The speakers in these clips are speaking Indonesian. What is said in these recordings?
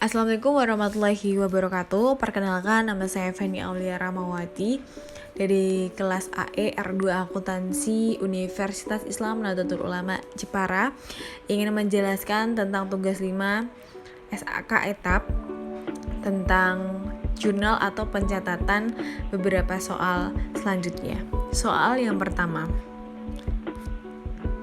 Assalamualaikum warahmatullahi wabarakatuh. Perkenalkan, nama saya Feni Aulia Ramawati dari kelas AE R2 Akuntansi Universitas Islam Nahdlatul Ulama Jepara. Ingin menjelaskan tentang tugas 5 SAK etap tentang jurnal atau pencatatan beberapa soal selanjutnya. Soal yang pertama.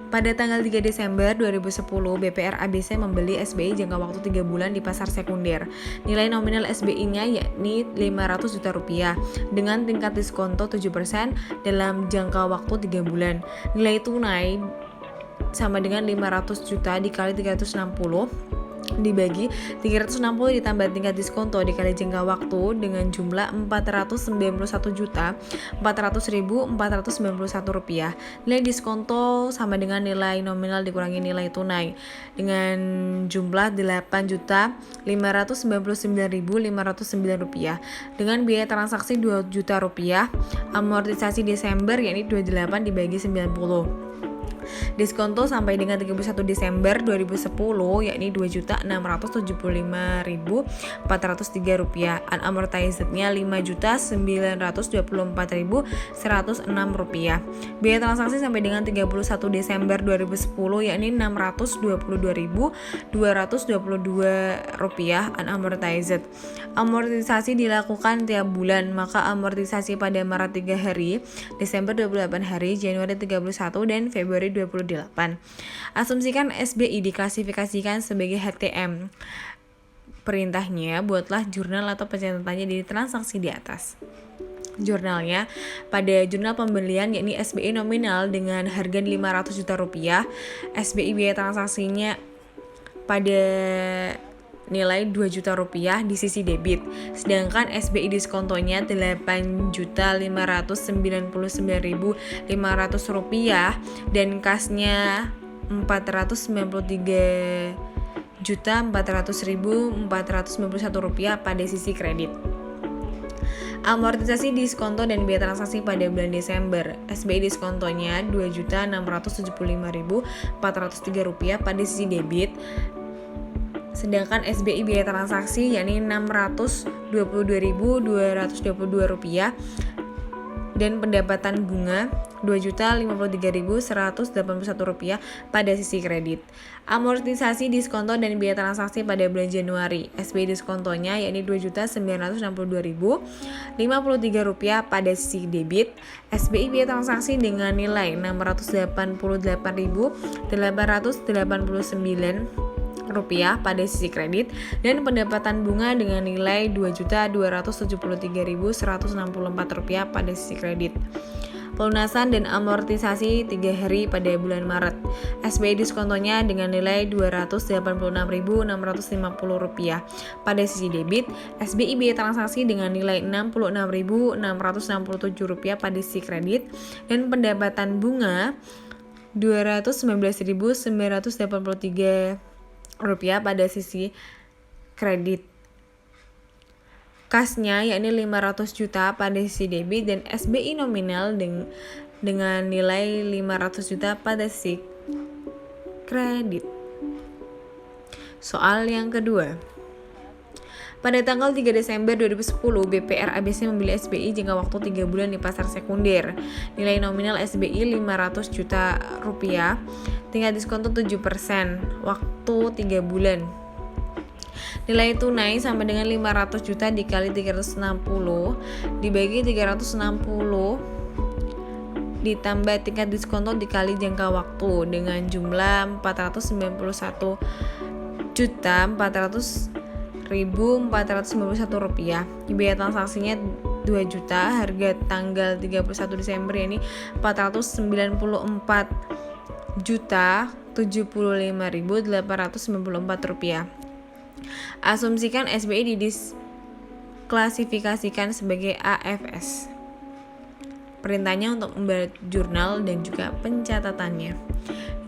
Pada tanggal 3 Desember 2010, BPR ABC membeli SBI jangka waktu 3 bulan di pasar sekunder. Nilai nominal SBI-nya yakni 500 juta rupiah dengan tingkat diskonto 7% dalam jangka waktu 3 bulan. Nilai tunai sama dengan 500 juta dikali 360 dibagi 360 ditambah tingkat diskonto dikali jangka waktu dengan jumlah 491.400.491 rupiah. Nilai diskonto sama dengan nilai nominal dikurangi nilai tunai dengan jumlah 8.599.509 rupiah. Dengan biaya transaksi 2 juta rupiah, amortisasi Desember yakni 28 dibagi 90. Diskonto sampai dengan 31 Desember 2010 yakni 2.675.403 rupiah. Unamortizednya 5.924.106 rupiah. Biaya transaksi sampai dengan 31 Desember 2010 yakni 622.222 rupiah unamortized. Amortisasi dilakukan tiap bulan, maka amortisasi pada Maret 3 hari, Desember 28 hari, Januari 31 dan Februari 28. Asumsikan SBI diklasifikasikan sebagai HTM. Perintahnya, buatlah jurnal atau pencatatannya dari transaksi di atas. Jurnalnya, pada jurnal pembelian yakni SBI nominal dengan harga 500 juta rupiah, SBI biaya transaksinya pada nilai 2 juta rupiah di sisi debit, sedangkan SBI diskontonya 8.599.500 rupiah dan kasnya 493.400.491 rupiah pada sisi kredit. Amortisasi diskonto dan biaya transaksi pada bulan Desember. SBI diskontonya 2.675.403 rupiah pada sisi debit, sedangkan SBI biaya transaksi yakni 622.222 rupiah dan pendapatan bunga 2.053.181 rupiah pada sisi kredit. Amortisasi diskonto dan biaya transaksi pada bulan Januari. SBI diskontonya yakni 2.962.053 rupiah pada sisi debit. SBI biaya transaksi dengan nilai 688.889 rupiah pada sisi kredit dan pendapatan bunga dengan nilai 2.273.164 rupiah pada sisi kredit. Pelunasan dan amortisasi 3 hari pada bulan Maret. SBI diskontonya dengan nilai 286.650 rupiah pada sisi debit. SBI biaya transaksi dengan nilai 66.667 rupiah pada sisi kredit dan pendapatan bunga 219.983 rupiah pada sisi kredit. Kasnya yakni 500 juta pada sisi debit dan SBI nominal dengan nilai 500 juta pada sisi kredit. Soal yang kedua. Pada tanggal 3 Desember 2010, BPR ABC membeli SBI jangka waktu 3 bulan di pasar sekunder. Nilai nominal SBI 500 juta rupiah, tingkat diskonto 7%, waktu 3 bulan. Nilai tunai sama dengan 500 juta dikali 360 dibagi 360 ditambah tingkat diskonto dikali jangka waktu dengan jumlah 491.400.491 rupiah. Biaya transaksinya 2 juta, harga tanggal 31 Desember ini 494.075.894 rupiah. Asumsikan SBI diklasifikasikan sebagai AFS. Perintahnya untuk membuat jurnal dan juga pencatatannya.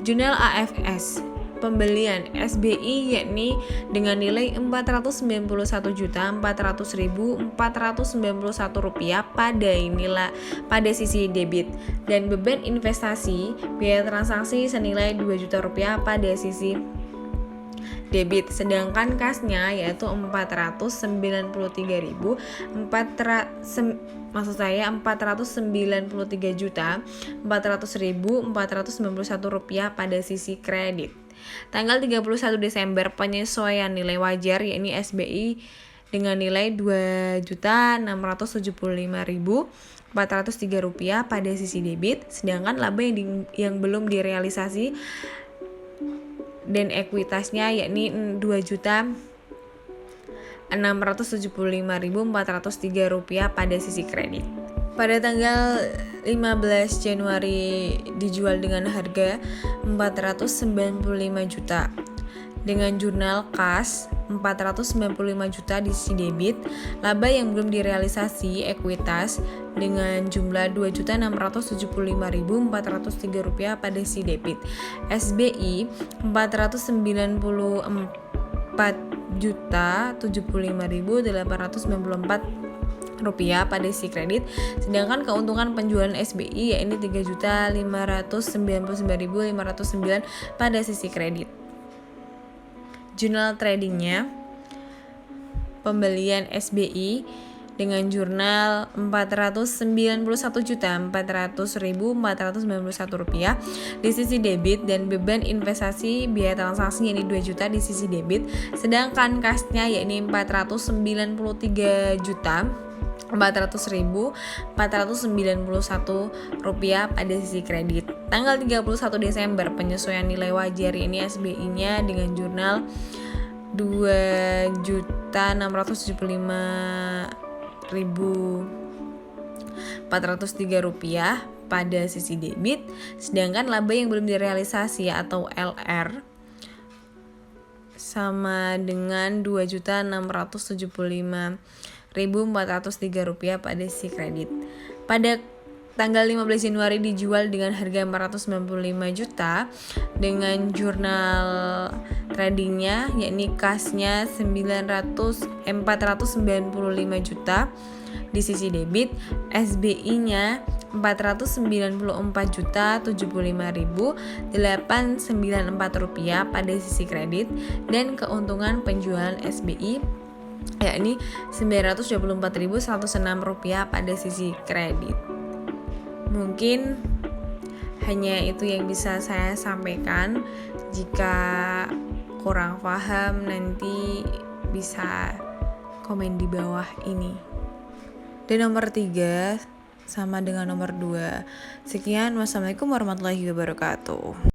Jurnal AFS pembelian SBI yakni dengan nilai 491.400.491 rupiah pada sisi debit dan beban investasi biaya transaksi senilai 2 juta rupiah pada sisi debit, sedangkan kasnya yaitu 493.491 rupiah pada sisi kredit. Tanggal 31 Desember penyesuaian nilai wajar yakni SBI dengan nilai Rp2.675.403 pada sisi debit, sedangkan laba yang belum direalisasi dan ekuitasnya yakni Rp2.675.403 pada sisi kredit. Pada tanggal 15 Januari dijual dengan harga 495 juta. Dengan jurnal kas 495 juta di sisi debit, laba yang belum direalisasi ekuitas dengan jumlah Rp2.675.403 pada sisi debit. SBI 494.075.894 rupiah pada sisi kredit, sedangkan keuntungan penjualan SBI yakni 3.599.509 pada sisi kredit. Jurnal tradingnya, pembelian SBI dengan jurnal Rp491.400.491 di sisi debit dan beban investasi biaya transaksi yakni 2 juta di sisi debit, sedangkan kasnya yakni Rp494.491 pada sisi kredit. Tanggal 31 Desember penyesuaian nilai wajar ini SBI-nya dengan jurnal Rp2.675.403 pada sisi debit, sedangkan laba yang belum direalisasi atau LR sama dengan Rp2.675.403 pada sisi kredit. Pada tanggal 15 Januari dijual dengan harga 495 juta dengan jurnal tradingnya yakni kasnya 495 juta di sisi debit, SBI-nya 494.075.894 rupiah pada sisi kredit, dan keuntungan penjualan SBI yakni 924.106 rupiah pada sisi kredit. Mungkin hanya itu yang bisa saya sampaikan. Jika kurang paham nanti bisa komen di bawah ini. Dan nomor 3 sama dengan nomor 2. Sekian, wassalamualaikum warahmatullahi wabarakatuh.